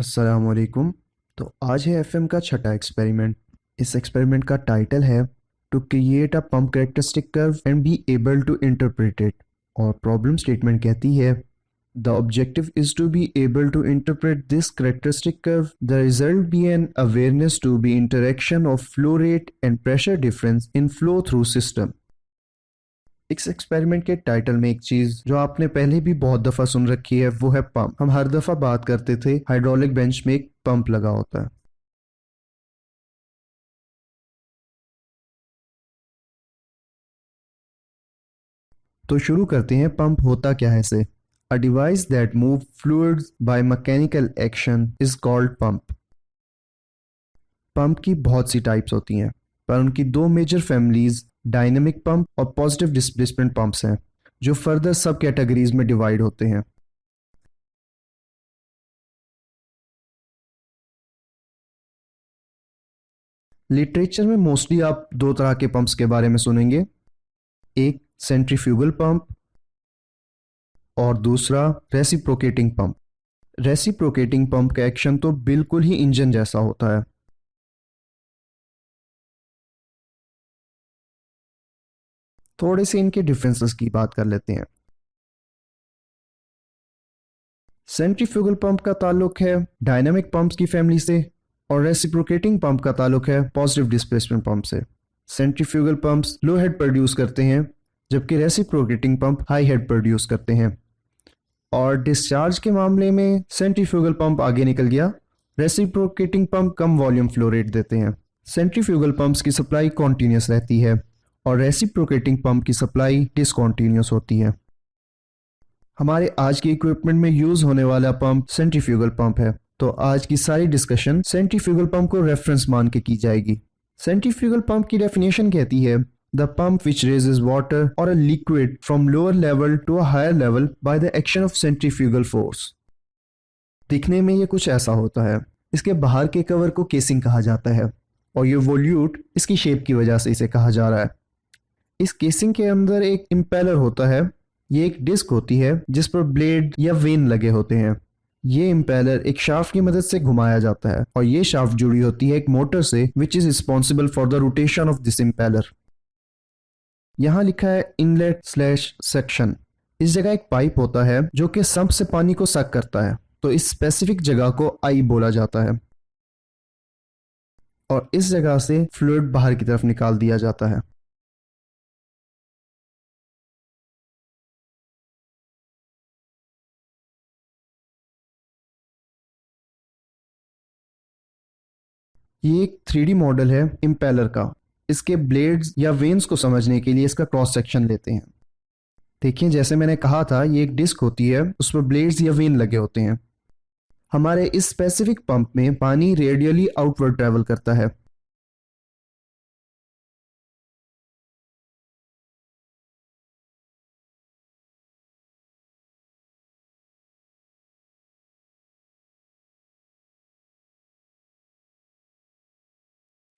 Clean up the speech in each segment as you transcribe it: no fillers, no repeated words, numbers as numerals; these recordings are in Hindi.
अस्सलाम वालेकुम। तो आज है एफएम का छठा एक्सपेरिमेंट। इस एक्सपेरिमेंट का टाइटल है to create a pump characteristic curve and be able to interpret it. और प्रॉब्लम स्टेटमेंट कहती है the objective is to be able to interpret this characteristic curve, the result be an awareness to be interaction of flow rate and pressure difference in flow through system. इस एक्सपेरिमेंट के टाइटल में एक चीज जो आपने पहले भी बहुत दफा सुन रखी है वो है पंप। हम हर दफा बात करते थे हाइड्रोलिक बेंच में एक पंप लगा होता है। तो शुरू करते हैं, पंप होता क्या है इसे। A device that move fluids by mechanical action is called pump. Pump की बहुत सी टाइप्स होती हैं, पर उनकी दो मेजर फैमिलीज डायनेमिक पंप और पॉजिटिव डिस्प्लेसमेंट पंप्स हैं, जो फर्दर सब कैटेगरीज में डिवाइड होते हैं। लिटरेचर में मोस्टली आप दो तरह के पंप्स के बारे में सुनेंगे, एक सेंट्रीफ्यूगल पंप और दूसरा रेसिप्रोकेटिंग पंप। रेसिप्रोकेटिंग पंप का एक्शन तो बिल्कुल ही इंजन जैसा होता है। थोड़े से इनके डिफरेंसेस की बात कर लेते हैं। सेंट्रीफ्यूगल पंप का ताल्लुक है डायनामिक पंप्स की फैमिली से और रेसिप्रोकेटिंग पंप का ताल्लुक है पॉजिटिव डिस्प्लेसमेंट पंप से। सेंट्रीफ्यूगल पंप्स लो हेड प्रोड्यूस करते हैं, जबकि reciprocating pump high head produce करते हैं। और डिस्चार्ज के मामले में सेंट्रीफ्यूगल पंप आगे निकल गया, रेसिप्रोकेटिंग पंप कम वॉल्यूम फ्लो रेट देते हैं। सेंट्रीफ्यूगल पंप्स की सप्लाई कॉन्टीन्यूस रहती है और रेसिप्रोकेटिंग पंप की सप्लाई डिसकॉन्टीन्यूस होती है। हमारे आज के इक्विपमेंट में यूज होने वाला पंप सेंट्रीफ्यूगल पंप है, तो आज की सारी डिस्कशन सेंट्रीफ्यूगल पंप को रेफरेंस मान के की जाएगी। सेंट्रीफ्यूगल पंप की डेफिनेशन कहती है the pump which raises water और a liquid from lower level to a higher level by the action of centrifugal force. दिखने में ये कुछ ऐसा होता है। इसके बाहर के कवर को केसिंग कहा जाता है और ये वोल्यूट इसकी शेप की वजह से इसे कहा जा रहा है। इस केसिंग के अंदर एक इम्पेलर होता है। ये एक डिस्क होती है जिस पर ब्लेड या वेन लगे होते हैं। ये इम्पेलर एक शाफ्ट की मदद से घुमाया जाता है और ये शाफ्ट जुड़ी होती है एक मोटर से which is responsible for the rotation of this impeller. यहाँ लिखा है इनलेट स्लैश सेक्शन। इस जगह एक पाइप होता है जो कि सम्प से पानी को सक करता है, तो इस स्पेसिफिक जगह को आई बोला जाता है और इस जगह से फ्लूइड बाहर की तरफ निकाल दिया जाता है। ये एक 3D मॉडल है इम्पेलर का। इसके ब्लेड्स या वेन्स को समझने के लिए इसका क्रॉस सेक्शन लेते हैं। देखिए, जैसे मैंने कहा था, ये एक डिस्क होती है, उस पर ब्लेड्स या वेन लगे होते हैं। हमारे इस स्पेसिफिक पंप में पानी रेडियली आउटवर्ड ट्रेवल करता है।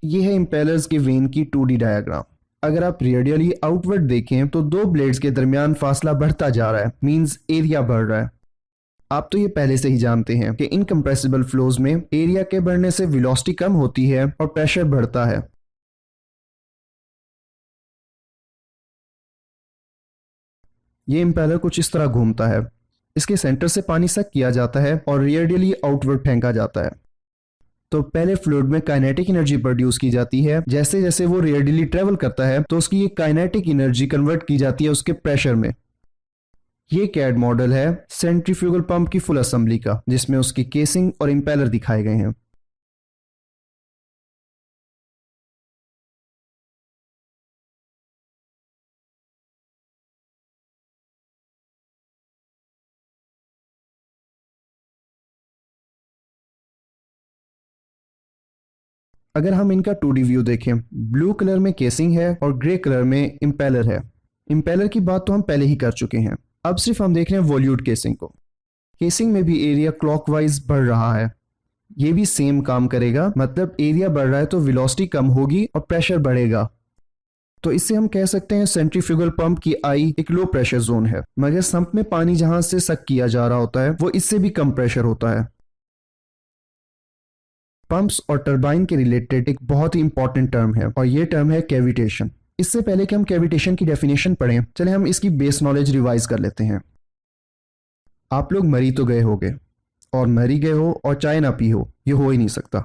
ये है इम्पेलर्स के वेन की 2D डायग्राम। अगर आप रेडियली आउटवर्ड देखें तो दो ब्लेड्स के दरमियान फासला बढ़ता जा रहा है, मींस एरिया बढ़ रहा है। आप तो ये पहले से ही जानते हैं कि इनकम्प्रेसिबल फ्लोज में एरिया के बढ़ने से वेलोसिटी कम होती है और प्रेशर बढ़ता है। ये इम्पेलर कुछ इस तरह घूमता है। इसके सेंटर से पानी सक किया जाता है और रेडियली आउटवर्ड फेंका जाता है। तो पहले फ्लूइड में काइनेटिक एनर्जी प्रोड्यूस की जाती है। जैसे जैसे वो रेडियली ट्रेवल करता है तो उसकी ये काइनेटिक एनर्जी कन्वर्ट की जाती है उसके प्रेशर में। ये कैड मॉडल है सेंट्रीफ्यूगल पंप की फुल असेंबली का, जिसमें उसकी केसिंग और इम्पेलर दिखाए गए हैं। अगर हम इनका 2D व्यू देखें, ब्लू कलर में केसिंग है और ग्रे कलर में इम्पेलर है। इम्पेलर की बात तो हम पहले ही कर चुके हैं। अब सिर्फ हम देख रहे हैं वॉल्यूट केसिंग को। केसिंग में भी एरिया क्लॉकवाइज बढ़ रहा है। ये भी सेम काम करेगा, मतलब एरिया बढ़ रहा है तो वेलोसिटी कम होगी और प्रेशर बढ़ेगा। तो इससे हम कह सकते हैं सेंट्रीफ्यूगल पंप की आई एक लो प्रेशर जोन है, मगर सम्प में पानी जहां से सक किया जा रहा होता है वो इससे भी कम प्रेशर होता है। पंप्स और टरबाइन के रिलेटेड एक बहुत ही इंपॉर्टेंट टर्म है और ये टर्म है कैविटेशन। इससे पहले कि हम कैविटेशन की डेफिनेशन पढ़ें, चले हम इसकी बेस नॉलेज रिवाइज कर लेते हैं। आप लोग मरी तो गए होगे, और मरी गए हो और चाय ना पी हो, ये हो ही नहीं सकता।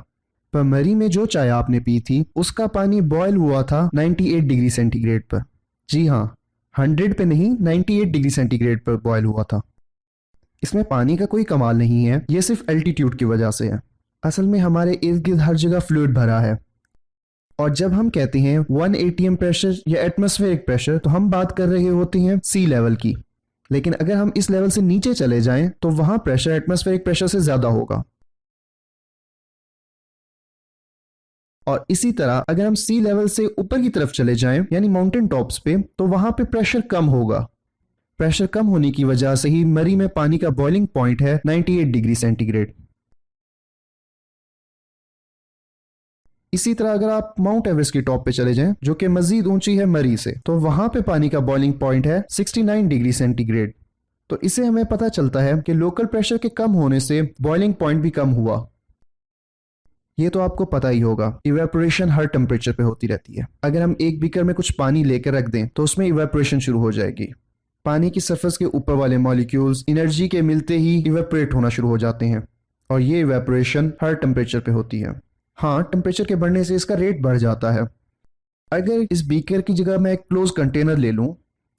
पर मरी में जो चाय आपने पी थी उसका पानी बॉयल हुआ था 98 डिग्री सेंटीग्रेड पर। जी हाँ, 100 पे नहीं, 98 डिग्री सेंटीग्रेड पर बॉयल हुआ था। इसमें पानी का कोई कमाल नहीं है, ये सिर्फ एल्टीट्यूड की वजह से है। असल में हमारे इर्द गिर्द हर जगह फ्लूइड भरा है, और जब हम कहते हैं 1 atm प्रेशर या एटमॉस्फेरिक प्रेशर तो हम बात कर रहे होते हैं सी लेवल की। लेकिन अगर हम इस लेवल से नीचे चले जाएं तो वहां प्रेशर एटमॉस्फेरिक प्रेशर से ज्यादा होगा। और इसी तरह अगर हम सी लेवल से ऊपर की तरफ चले जाएं यानी माउंटेन टॉप्स पे, तो वहां पे प्रेशर कम होगा। प्रेशर कम होने की वजह से ही मरी में पानी का बॉइलिंग पॉइंट है 98 डिग्री सेंटीग्रेड। इसी तरह अगर आप माउंट एवरेस्ट की टॉप पे चले जाएं, जो कि मजीद ऊंची है मरी से, तो वहां पे पानी का बॉइलिंग पॉइंट है 69 डिग्री सेंटीग्रेड। तो इससे हमें पता चलता है कि लोकल प्रेशर के कम होने से बॉइलिंग पॉइंट भी कम हुआ। ये तो आपको पता ही होगा, इवेपोरेशन हर टेम्परेचर पे होती रहती है। अगर हम एक बीकर में कुछ पानी लेकर रख दें तो उसमें इवेपोरेशन शुरू हो जाएगी। पानी की सरफेस के ऊपर वाले मॉलिक्यूल्स एनर्जी के मिलते ही इवेपोरेट होना शुरू हो जाते हैं, और ये इवेपोरेशन हर टेम्परेचर पे होती है। हाँ, टेम्परेचर के बढ़ने से इसका रेट बढ़ जाता है। अगर इस बीकर की जगह मैं एक क्लोज कंटेनर ले लूं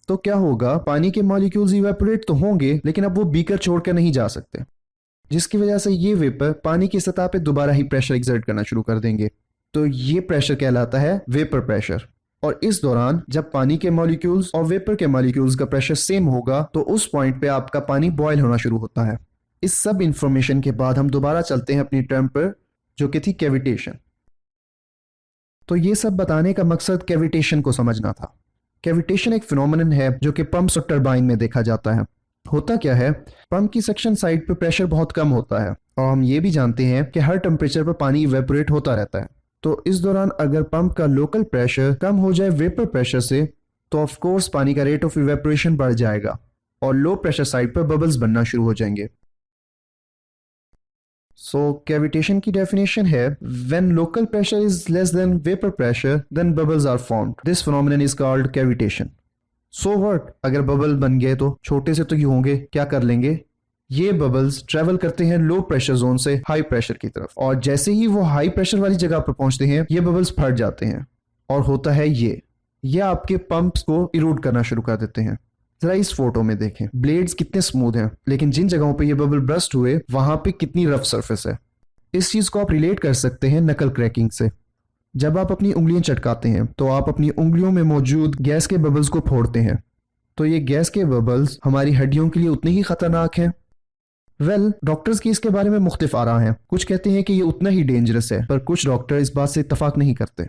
तो क्या होगा, पानी के मॉलिक्यूल्स इवेपोरेट तो होंगे लेकिन अब वो बीकर छोड़कर नहीं जा सकते, जिसकी वजह से ये वेपर पानी की सतह पे दोबारा ही प्रेशर एक्सर्ट करना शुरू कर देंगे। तो ये प्रेशर कहलाता है वेपर प्रेशर। और इस दौरान जब पानी के मॉलिक्यूल्स और वेपर के मॉलिक्यूल्स का प्रेशर सेम होगा तो उस पॉइंट पे आपका पानी बॉयल होना शुरू होता है। इस सब इंफॉर्मेशन के बाद हम दोबारा चलते हैं अपनी टर्म पर, जो कि थी कैविटेशन। तो ये सब बताने का मकसद कैविटेशन को समझना था। कैविटेशन एक फिनोमेनन है जो कि पंप्स और टरबाइन में देखा जाता है। होता क्या है, पंप की सक्शन साइड पर प्रेशर बहुत कम होता है, और हम ये भी जानते हैं कि हर टेम्परेचर पर पानी इवेपोरेट होता रहता है। तो इस दौरान अगर पंप का लोकल प्रेशर कम हो जाए वेपर प्रेशर से, तो ऑफ कोर्स पानी का रेट ऑफ इवेपोरेशन बढ़ जाएगा और लो प्रेशर साइड पर बबल्स बनना शुरू हो जाएंगे। सो कैविटेशन की डेफिनेशन है, when local pressure is less than vapour pressure then bubbles are formed. This phenomenon is called cavitation. So what, अगर बबल बन गए तो छोटे से तो ही होंगे, क्या कर लेंगे? ये बबल्स ट्रेवल करते हैं लो प्रेशर जोन से हाई प्रेशर की तरफ, और जैसे ही वो हाई प्रेशर वाली जगह पर पहुंचते हैं ये बबल्स फट जाते हैं, और होता है ये आपके पंप्स को इरोड करना शुरू कर देते हैं। जरा इस फोटो में देखें, ब्लेड्स कितने स्मूथ हैं, लेकिन जिन जगहों पे ये बबल बर्स्ट हुए वहां पे कितनी रफ सरफेस है। इस चीज को आप रिलेट कर सकते हैं नकल क्रैकिंग से। जब आप अपनी उंगलियां चटकाते हैं तो आप अपनी उंगलियों में मौजूद गैस के बबल्स को फोड़ते हैं। तो ये गैस के बबल्स हमारी हड्डियों के लिए उतने ही खतरनाक हैं। डॉक्टर्स की इसके बारे में मुख्तलिफ आरा हैं। कुछ कहते हैं कि ये उतना ही डेंजरस है, पर कुछ डॉक्टर इस बात से इत्तफाक नहीं करते।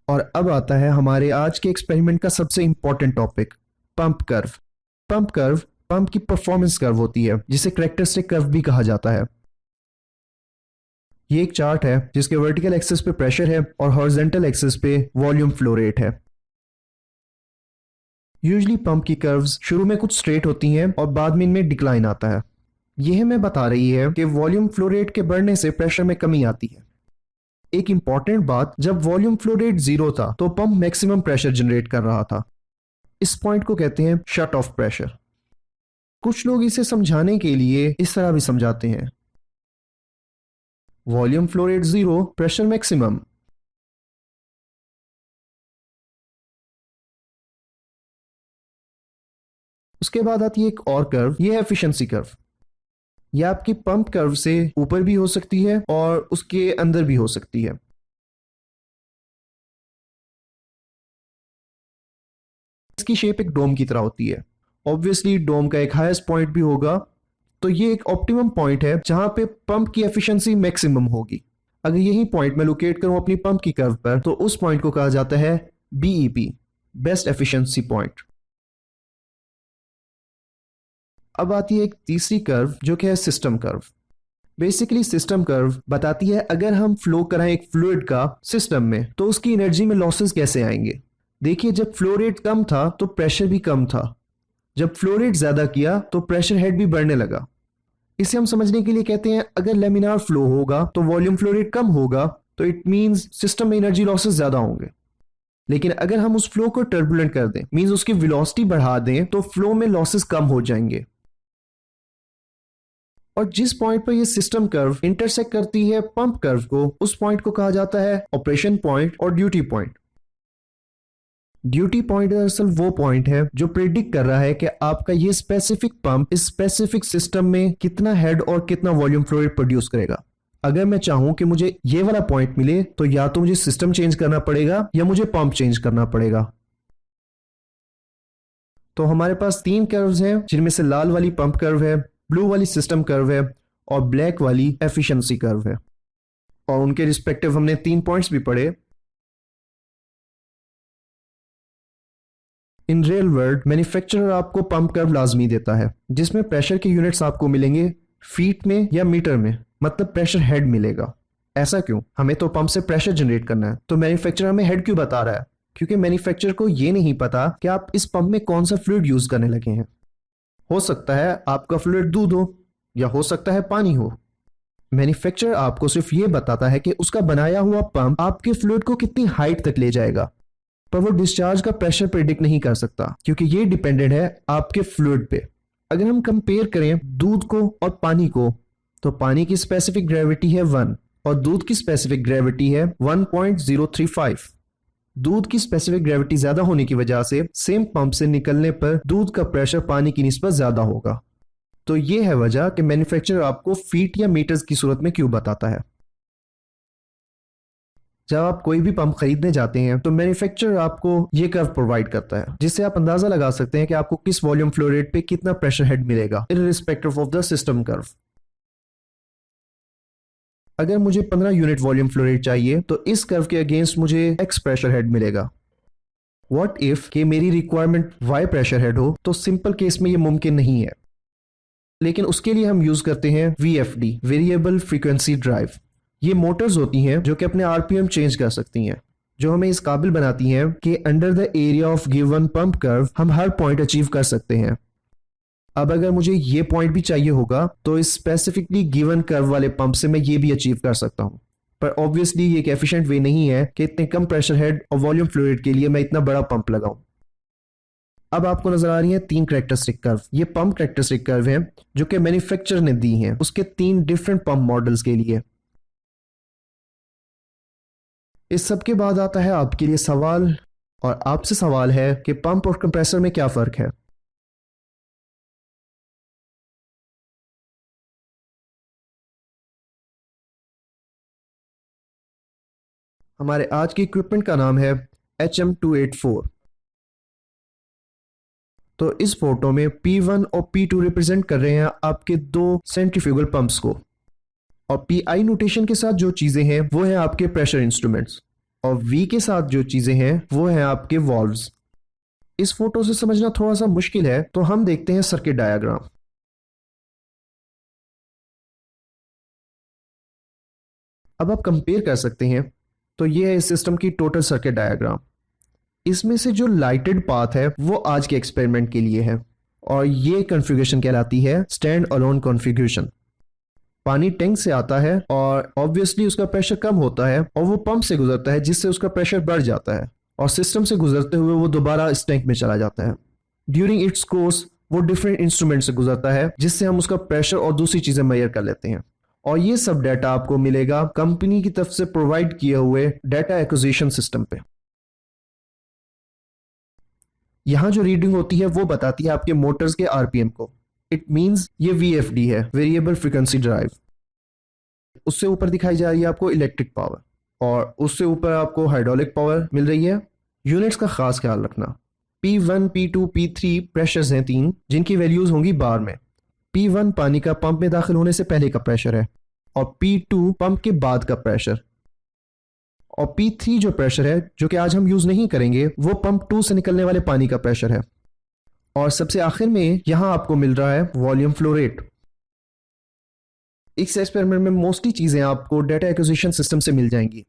और अब आता है हमारे आज के एक्सपेरिमेंट का सबसे important topic, pump curve. Pump curve pump की परफॉर्मेंस कर्व होती है, जिसे कैरेक्टरिस्टिक कर्व भी कहा जाता है। ये एक चार्ट है जिसके वर्टिकल एक्सिस पे प्रेशर है और हॉरिजॉन्टल एक्सिस पे वॉल्यूम फ्लो रेट है। यूजुअली पंप की कर्व्स शुरू में कुछ स्ट्रेट होती हैं और बाद में इनमें डिक्लाइन आता है। यह हमें बता रही है कि वॉल्यूम फ्लो रेट के बढ़ने से प्रेशर में कमी आती है। एक इंपॉर्टेंट बात, जब वॉल्यूम फ्लो रेट 0 था तो पंप मैक्सिमम प्रेशर जनरेट कर रहा था। इस पॉइंट को कहते हैं शट ऑफ प्रेशर। कुछ लोग इसे समझाने के लिए इस तरह भी समझाते हैं, volume flow rate 0, pressure maximum. उसके बाद आती है एक और कर्व, यह है एफिशिएंसी कर्व। यह आपकी पंप कर्व से ऊपर भी हो सकती है और उसके अंदर भी हो सकती है। इसकी शेप एक डोम की तरह होती है। ऑब्वियसली डोम का एक हाईएस्ट पॉइंट भी होगा, तो ये एक ऑप्टिमम पॉइंट है जहां पे पंप की एफिशिएंसी मैक्सिमम होगी। अगर यही पॉइंट मैं लोकेट करूं अपनी पंप की कर्व पर, तो उस पॉइंट को कहा जाता है बीईपी, बेस्ट एफिशिएंसी पॉइंट। अब आती है एक तीसरी कर्व जो कि है system curve. Basically system curve बताती है अगर हम फ्लो कराएं एक फ्लूइड का सिस्टम में तो उसकी एनर्जी में लॉसेस कैसे आएंगे। देखिए, जब फ्लो रेट कम था तो प्रेशर भी कम था, जब फ्लो रेट ज्यादा किया तो प्रेशर हेड भी बढ़ने लगा। इसे हम समझने के लिए कहते हैं अगर लेमिनार फ्लो होगा तो वॉल्यूम फ्लो रेट कम होगा, तो इट मींस सिस्टम में एनर्जी लॉसेस ज्यादा होंगे। लेकिन अगर हम उस फ्लो को टर्बुलेंट कर दें, मींस उसकी वेलोसिटी बढ़ा दें, तो फ्लो में लॉसेस कम हो जाएंगे। और जिस पॉइंट पर ये सिस्टम कर्व इंटरसेक्ट करती है पंप कर्व को, उस पॉइंट को कहा जाता है ऑपरेशन पॉइंट और ड्यूटी पॉइंट। ड्यूटी पॉइंट दरअसल वो पॉइंट है जो प्रिडिक्ट कर रहा है कि आपका ये स्पेसिफिक पंप इस स्पेसिफिक सिस्टम में कितना हेड और कितना वॉल्यूम फ्लो रेट प्रोड्यूस करेगा। अगर मैं चाहूं कि मुझे ये वाला पॉइंट मिले, तो या तो मुझे सिस्टम चेंज करना पड़ेगा या मुझे पंप चेंज करना पड़ेगा। तो हमारे पास तीन कर्व्स हैं, जिनमें से लाल वाली पंप कर्व है, ब्लू वाली सिस्टम कर्व है और ब्लैक वाली एफिशिएंसी कर्व है। और उनके रिस्पेक्टिव हमने 3 पॉइंट्स भी पढ़े। इन रियल वर्ल्ड मैन्युफैक्चरर आपको पंप कर्व लाजमी देता है, जिसमें प्रेशर के यूनिट्स आपको मिलेंगे फीट में या मीटर में, मतलब प्रेशर हेड मिलेगा। ऐसा क्यों? हमें तो पंप से प्रेशर जनरेट करना है, तो मैन्युफैक्चरर हमें हेड क्यों बता रहा है? क्योंकि मैन्युफैक्चरर को यह नहीं पता कि आप इस पंप में कौन सा फ्लूइड यूज करने लगे हैं। हो सकता है आपका फ्लूइड दूध हो, या हो सकता है पानी हो। मैन्युफैक्चरर आपको सिर्फ ये बताता है कि उसका बनाया हुआ पंप आपके फ्लूइड को कितनी हाइट तक ले जाएगा, पर वो डिस्चार्ज का प्रेशर प्रिडिक्ट नहीं कर सकता, क्योंकि ये डिपेंडेंट है आपके फ्लूइड पे। अगर हम कंपेयर करें दूध को और पानी को, तो पानी की स्पेसिफिक ग्रेविटी है 1 और दूध की स्पेसिफिक ग्रेविटी है 1.035। दूध की स्पेसिफिक ग्रेविटी ज्यादा होने की वजह से सेम पंप से निकलने पर दूध का प्रेशर पानी की निस्बत ज्यादा होगा। तो ये है वजह कि मैन्युफैक्चरर आपको फीट या मीटर्स की सूरत में क्यों बताता है। जब आप कोई भी पंप खरीदने जाते हैं, तो मैन्युफैक्चरर आपको ये कर्व प्रोवाइड करता है, जिससे आप अंदाजा लगा सकते हैं कि आपको किस वॉल्यूम फ्लो रेट पे कितना प्रेशर हेड मिलेगा, irrespective of the system curve. अगर मुझे 15 यूनिट वॉल्यूम फ्लो रेट चाहिए, तो इस कर्व के अगेंस्ट मुझे एक्स प्रेशर हेड मिलेगा। व्हाट इफ कि मेरी रिक्वायरमेंट वाई प्रेशर हेड हो, तो सिंपल केस में ये मुमकिन नहीं है। लेकिन उसके लिए हम यूज करते हैं VFD, वेरिएबल फ्रीक्वेंसी ड्राइव। ये मोटर्स होती हैं जो कि अपने आरपीएम चेंज कर सकती हैं, जो हमें इस काबिल बनाती हैं कि under the area of given pump curve हम हर पॉइंट अचीव कर सकते हैं। अब अगर मुझे ये पॉइंट भी चाहिए होगा, तो इस स्पेसिफिकली गिवन कर्व वाले पंप से मैं ये भी अचीव कर सकता हूं। पर ऑब्वियसली ये एक एफिशिएंट वे नहीं है कि इतने कम प्रेशर हेड और वॉल्यूम फ्लो रेट के लिए मैं इतना बड़ा पंप लगाऊं। अब आपको नजर आ रही है 3 कैरेक्टरिस्टिक कर्व। ये पंप कैरेक्टरिस्टिक कर्व हैं जो कि मैन्युफैक्चरर ने दी हैं उसके 3 डिफरेंट पंप मॉडल्स के लिए। इस सब के बाद आता है आपके लिए सवाल, और आपसे सवाल है कि पंप और कंप्रेसर में क्या फर्क है। हमारे आज के इक्विपमेंट का नाम है HM284। तो इस फोटो में P1 और P2 रिप्रेजेंट कर रहे हैं आपके 2 सेंट्रीफ्यूगल पंप्स को, और PI नोटेशन के साथ जो चीजें हैं वो हैं आपके प्रेशर इंस्ट्रूमेंट्स, और V के साथ जो चीजें हैं वो हैं आपके वॉल्व्स। इस फोटो से समझना थोड़ा सा मुश्किल है, तो हम देखते हैं सर्किट डायग्राम। अब आप कंपेयर कर सकते हैं, तो ये है इस सिस्टम की टोटल सर्किट डायग्राम। इसमें से जो लाइटेड पाथ है वो आज के एक्सपेरिमेंट के लिए है, और ये कॉन्फ़िगरेशन कहलाती है स्टैंड अलोन कॉन्फ़िगरेशन। पानी टैंक से आता है और ऑब्वियसली उसका प्रेशर कम होता है और वो पंप से गुजरता है, जिससे उसका प्रेशर बढ़ जाता है, और सिस्टम से गुजरते हुए वो दोबारा इस टैंक में चला जाता है। ड्यूरिंग इट्स कोर्स वो डिफरेंट इंस्ट्रूमेंट से गुजरता है, जिससे हम उसका प्रेशर और दूसरी चीजें मेजर कर लेते हैं। और ये सब डाटा आपको मिलेगा कंपनी की तरफ से प्रोवाइड किए हुए डाटा एक्विजिशन सिस्टम पे। यहां जो रीडिंग होती है वो बताती है आपके मोटर्स के आरपीएम को। इट मींस ये VFD है, वेरिएबल फ्रीक्वेंसी ड्राइव। उससे ऊपर दिखाई जा रही है आपको इलेक्ट्रिक पावर, और उससे ऊपर आपको हाइड्रोलिक पावर मिल रही है। यूनिट्स का खास ख्याल रखना। P1, P2, P3 प्रेशर्स हैं 3, जिनकी वैल्यूज होंगी बार में। P1 पानी का पंप में दाखिल होने से पहले का प्रेशर है, और P2 पंप के बाद का प्रेशर, और P3 जो प्रेशर है जो कि आज हम यूज नहीं करेंगे, वो पंप 2 से निकलने वाले पानी का प्रेशर है। और सबसे आखिर में यहां आपको मिल रहा है वॉल्यूम फ्लो रेट। इस एक्सपेरिमेंट में मोस्टली चीजें आपको डाटा एक्विजिशन सिस्टम से मिल जाएंगी।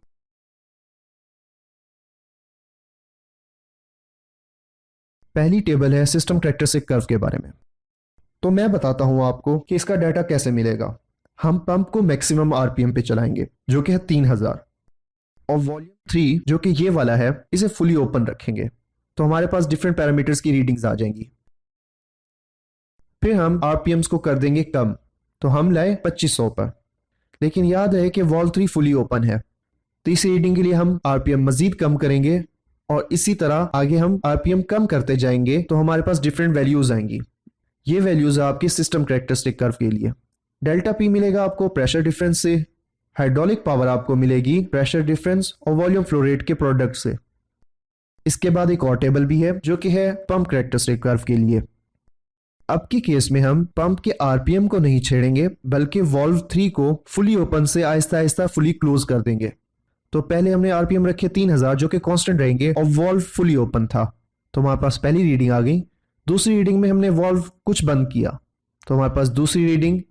पहली टेबल है सिस्टम कैरेक्टरिस्टिक कर्व के बारे में। तो मैं बताता हूं आपको कि इसका डाटा कैसे मिलेगा। हम पंप को मैक्सिमम आरपीएम पे चलाएंगे जो कि है 3000, और वॉल्यूम 3 जो कि ये वाला है इसे फुली ओपन रखेंगे, तो हमारे पास डिफरेंट पैरामीटर्स की रीडिंग्स आ जाएंगी। फिर हम आरपीएम्स को कर देंगे कम, तो हम लाए 2500 पर, लेकिन याद है कि वॉल्व 3 फुली ओपन है, तो इस रीडिंग के लिए हम आरपीएम मजीद कम करेंगे और इसी तरह आगे हम आरपीएम कम करते जाएंगे तो हमारे पास डिफरेंट वैल्यूज आएंगी। ये वैल्यूज है आपकी सिस्टम कैरेक्टरिस्टिक कर्व के लिए। डेल्टा पी मिलेगा आपको प्रेशर डिफरेंस से, हाइड्रोलिक पावर आपको मिलेगी प्रेशर डिफरेंस और वॉल्यूम फ्लो रेट के प्रोडक्ट से। इसके बाद एक और टेबल भी है जो कि है पंप कैरेक्टरिस्टिक कर्व के लिए। अब के केस में हम पंप के आरपीएम को नहीं छेड़ेंगे बल्कि वॉल्व 3 को फुली ओपन से आहिस्ता आहिस्ता फुली क्लोज कर देंगे। तो पहले हमने आरपीएम रखे 3000 जो कि कांस्टेंट रहेंगे और वॉल्व फुली ओपन था, तो हमारे पास पहली रीडिंग आ गई। दूसरी रीडिंग में हमने वॉल्व कुछ बंद किया तो हमारे पास दूसरी रीडिंग।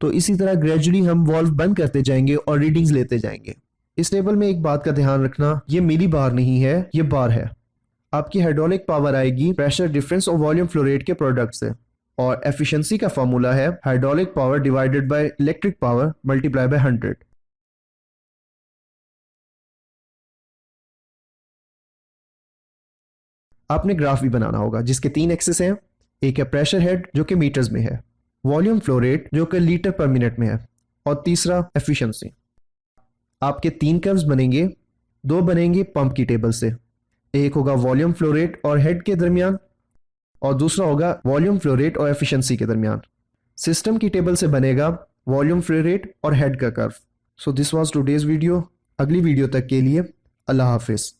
तो इसी तरह ग्रेजुअली हम वॉल्व बंद करते जाएंगे और रीडिंग्स लेते जाएंगे। इस टेबल में एक बात का ध्यान रखना, ये मिली बार नहीं है, ये बार है। आपकी हाइड्रोलिक पावर आएगी प्रेशर डिफरेंस और वॉल्यूम फ्लो रेट के प्रोडक्ट से, और एफिशिएंसी का फॉर्मूला है hydraulic power divided by electric power multiply by 100। आपने ग्राफ भी बनाना होगा जिसके 3 एक्सिस हैं। एक है प्रेशर हेड जो कि मीटर्स में है, वॉल्यूम फ्लो रेट जो कि लीटर पर मिनट में है, और तीसरा एफिशिएंसी। आपके 3 कर्व्स बनेंगे, 2 बनेंगे पंप की टेबल से। एक होगा वॉल्यूम फ्लो रेट और हेड के दरमियान, और दूसरा होगा वॉल्यूम फ्लो रेट और एफिशिएंसी के दरमियान। सिस्टम की टेबल से बनेगा वॉल्यूम फ्लो रेट और हेड का curve. So this was today's video. अगली वीडियो तक के लिए अल्लाह हाफिज।